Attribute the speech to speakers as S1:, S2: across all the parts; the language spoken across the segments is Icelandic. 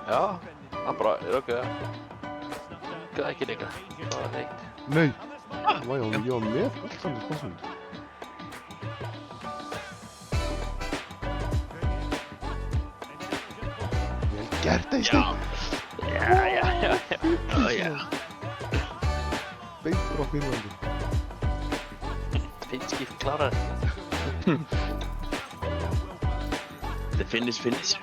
S1: Já, hann bara, röggaði ekki lengra. Það var neitt.
S2: Nei! Ég var með boltan í spásinu. Vel gert, Eysteinn!
S1: Já.
S2: Beint frá Finnlandi.
S1: Finnski klárar.
S3: The finish.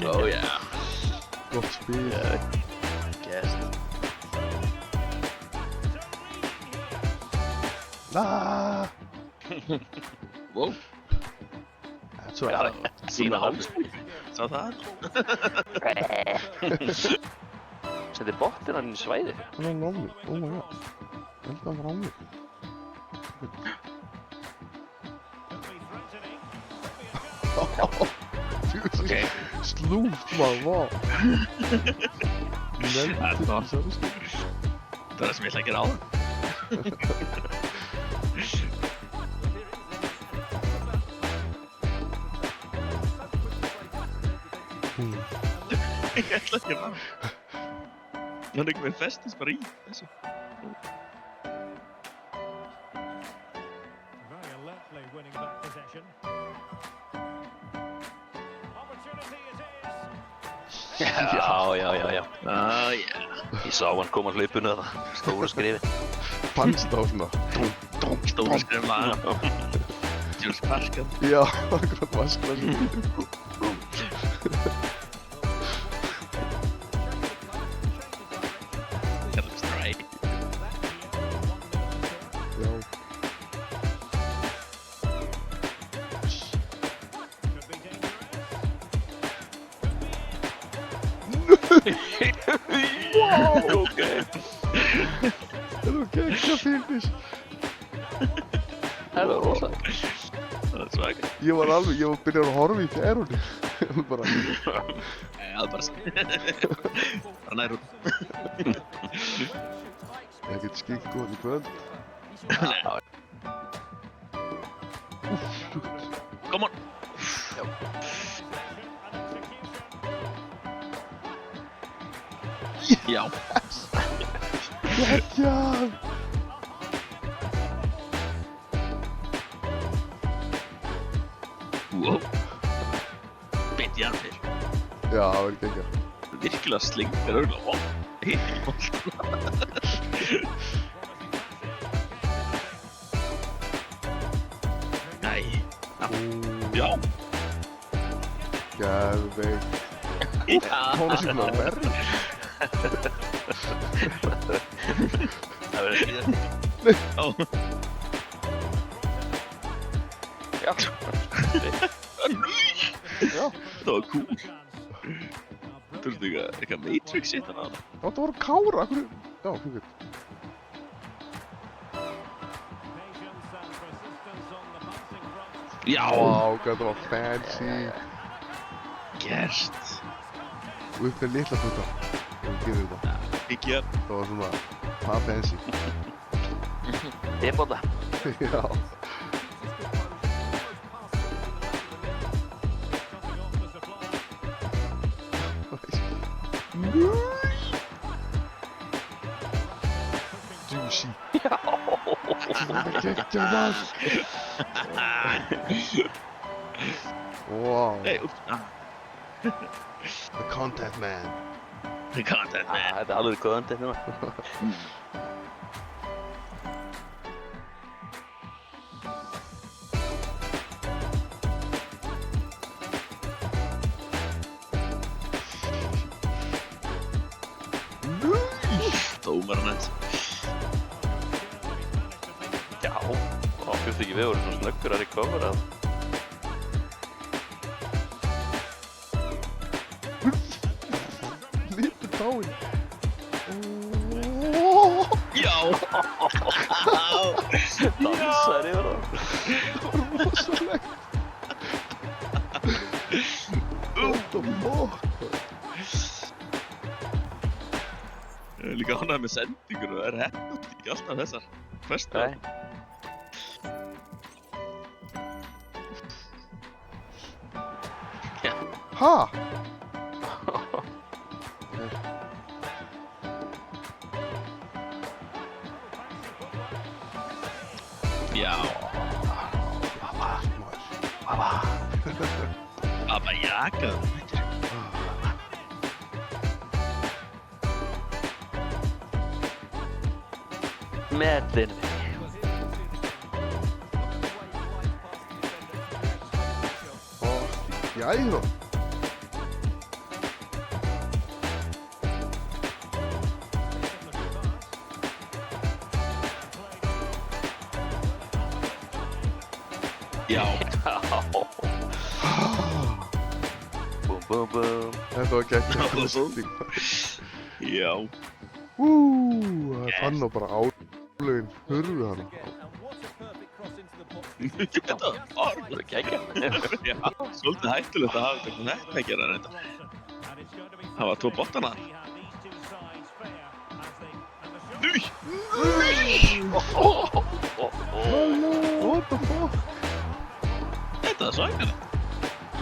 S1: Já.
S2: Gott spil.
S1: Gæst.
S2: Aaaaah!
S3: Wow.
S2: Svo
S1: Já,
S3: Sína háls. Sá það?
S1: Sendi botinn hann í svæði.
S2: hann er á mig, oh my god. Ég held að hann var á mig.
S3: Okay.
S2: Slúft maður, vá. Neldi
S3: Það
S2: til
S3: var-
S2: samskip.
S3: Það er það sem ég ætla að gera á það. Ég ætla ekki að fara. Hann er ekki með festist bara í þessu.
S4: Very alertly winning back possession. Opportunity it is.
S1: Já.
S3: Já.
S1: Ég sá hann koma hlaupinu það. Stóra skrifi.
S2: Fannst á svona.
S3: Stóra skrif laga. Jules Pascal.
S2: Já, akkurat vaskla sem.
S3: That looks right.
S2: Já.
S4: Could be dangerous.
S1: Ok.
S2: Það var geggja finish.
S1: Það var rosa.
S3: Það er svaka.
S2: Ég var byrjað að horfa í fjærunni. Bara,
S3: Já, það er bara bara nær út.
S2: ég get skikk góð í kvöld.
S3: Come on. Já.
S2: Geggja!
S3: Wow. Beint í hann fyrr.
S2: Já, það var geggja.
S3: Virkilega slingur örgulega. Hitt í boltan. Nei. Já.
S2: Geðveik.
S3: Já.
S2: Hóna sér svona verð.
S1: Það verður síðan.
S3: Ó.
S1: Já.
S2: Já.
S3: Það var cool. Þú veist eitthvað Matrix shit hann á það.
S2: Það voru kára, akkur. Já, fyrir.
S4: Patience and persistence on the bouncing front.
S3: Já.
S2: Vá, hvað það var fancy.
S3: Gerst.
S2: Og upp með litla futa. Og gerir þetta.
S3: Ekki að.
S2: Það var svona, það fancy.
S1: Debóta.
S2: Já. Juicy.
S1: Já.
S2: Það er geggja vask. Wow.
S3: Nei, úps.
S2: The content man.
S3: The content man.
S1: Þetta er alveg content núna.
S3: Dómarinn.
S1: Já. Og fyrst ekki við vorum svona snöggur að recovera.
S2: Lítið táin.
S3: Já.
S1: Dansar yfir það.
S2: Það var rosalegt. What the fuck?
S3: er líka ánægð með sendingur og er hefnast ekki alltaf þessar föstu.
S1: Nei.
S2: Ha?
S3: Já, Abba Jaka.
S1: Metin.
S2: Jæja þá.
S3: Já,
S1: Búm, búm, búm.
S2: Þetta var gegn.
S3: já.
S2: Það fann á bara álögin hurfu hana.
S3: Þetta var
S1: Það er geggja.
S3: Já, svolítið hættulegt að hafa þetta nettækjara en þetta. Það var 2 bottana. Núi!
S2: What the fuck?
S3: Þetta er svakalegt.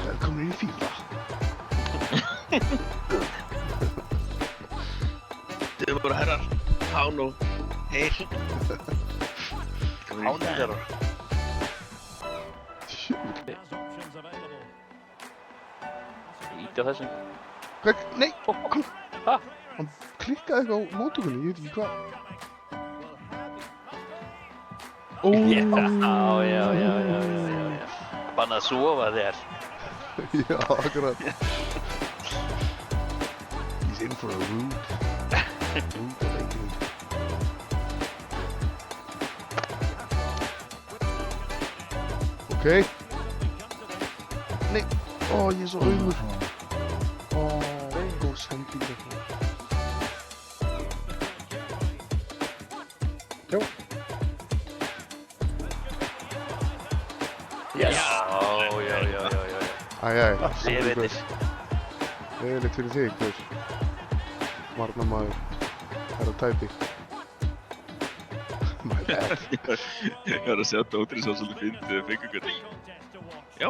S2: Velkomin í fíla.
S3: Þið voru herrar, hán og heyr.
S1: Hán þeirra. Íti á þessum.
S2: Hvað? Nei!
S1: Ha?
S2: Hann klikkaði eitthvað á móttökunni, ég veit ekki hvað.
S1: Já. Banna að sofa þér.
S2: Já, akkurat. He's in for a rude awakening. Ok. Nei. Ó, ég er svo aumur. Ó, góð sending þetta.
S1: Já.
S2: Æjæj.
S1: Lefiðir.
S2: Leðilegt fyrir þig, Guður. Varnarmaður. Herra tæpi. My bad.
S3: Ég var að sjá Dóttir svo svolítið fyndið við fengum hvernig. Já.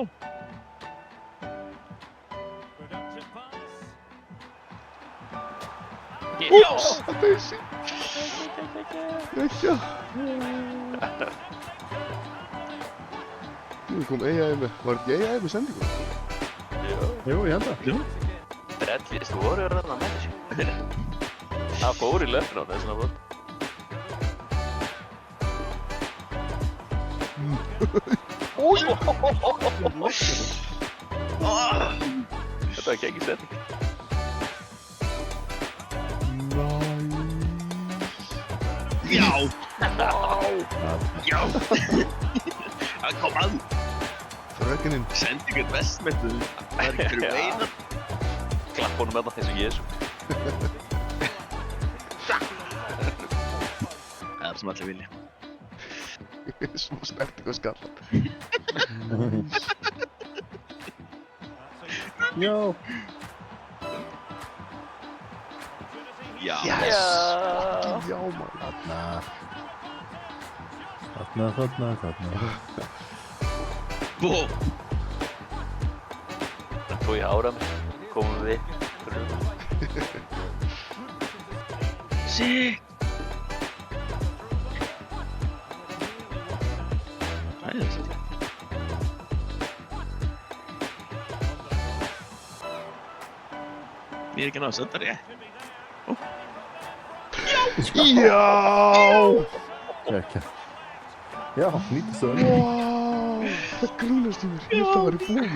S2: Þetta er sín. Ekki. Nú kom AI með. Var ekki AI með sendingu?
S5: Jú, ég held það.
S1: Reddlist voru þarna með þessu. Það fór í löfn á þessuna fór. Þetta var ekki setning.
S3: Já. Já. Það kom að.
S2: Frökeninn.
S3: Sendingur vestmyndu. Það er ekki fyrir veina.
S1: Klapp honum með það eins og Jésu.
S3: Það er sem allir vilja.
S2: Smá snerting og skallan.
S5: Já.
S3: Já.
S2: Yes! Fucking já, maður.
S5: Þarna.
S3: Bó.
S1: Það tók ég ára mig. Komum við.
S3: Sick. Það er þetta. Ég er ekki náðu að senda rétt.
S2: Já!
S5: Kekja. Já, nýttu stöðan.
S2: Wow! Það grínast í mér. Ég held að það væri búið.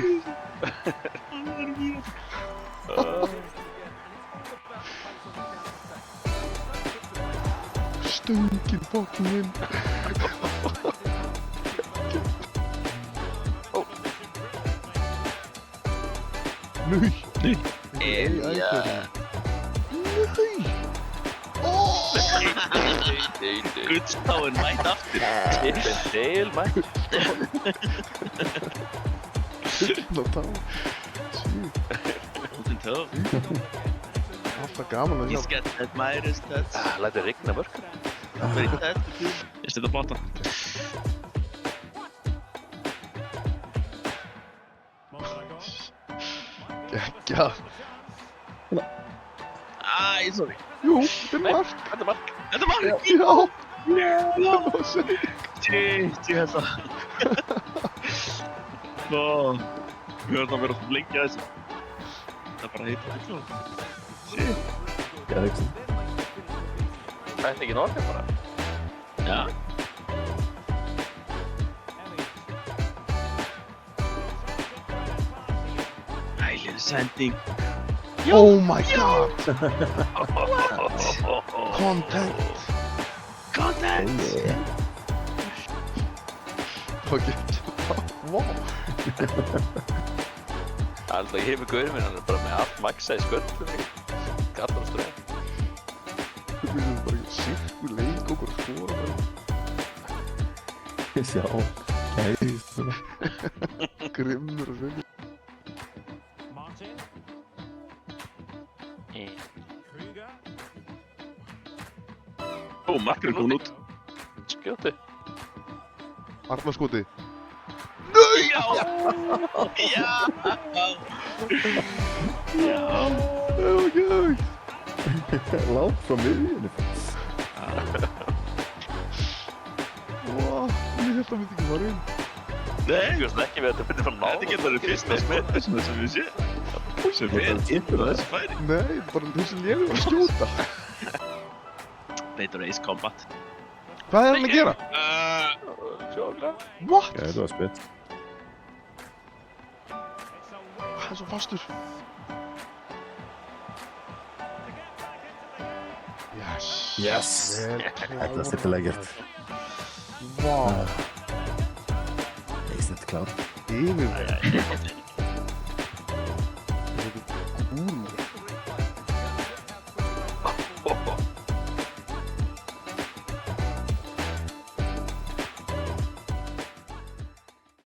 S2: Stöngin fucking inn. Nú.
S3: Gudstáin mætt aftur.
S1: Chippendale mætt.
S2: Ná tá.
S3: Út í tó.
S2: Alltaf gaman að
S3: He's
S2: sjá.
S3: got that Midas touch.
S1: Lætið rigna mörg.
S3: Very touch. Ég stið að bóta.
S2: Geggjað.
S3: Æ, sorry.
S2: Jú, þetta er mark.
S1: Þetta er mark.
S3: Þetta er mark!
S2: Já. Það var sæk.
S3: Shit, ég held það. Nó, við höfum það verið að lengja þessu. Það er bara heitt. Shit.
S5: Eriksson.
S1: Það er ekki norðið bara.
S3: Já. Ælir sending.
S2: Oh my god. Content.
S3: Content!
S2: Það geggjað. Vá.
S1: Alltaf ég hefur gaurið minn, hann er bara með allt maksa í sköldum. Gattar og ströð.
S2: Þú finnst bara ekki sirkur leik okkur að skora bara.
S5: Já, gæðist.
S2: Grimmur og fyrir.
S4: Martin. Krüger.
S3: Ó, markinu kom út.
S1: Skjóti.
S2: Arnarskoti.
S3: Já! Já! Já!
S2: Það var geggjað.
S5: Látt frá miðjunni.
S2: Vá, ég held að það myndi ekki fara inn.
S3: Nei,
S1: Ég veist ekki við þetta fyrir frá náð.
S3: þetta getur verið fyrsta smetið sem við séum. Sem við erum þessi færi.
S2: Nei, bara þessi lélum að skjóta.
S3: Later Ace Combat.
S2: Hvað er hann að gera?
S1: Sjóla.
S2: What?
S5: Já, þetta var spett.
S2: Það er svo fastur. Yes.
S5: Yes.
S2: Vel
S5: Þetta var stiltilega gert.
S2: Vá.
S5: Ég snitt klár.
S2: Yfir. Þetta er gúrmur.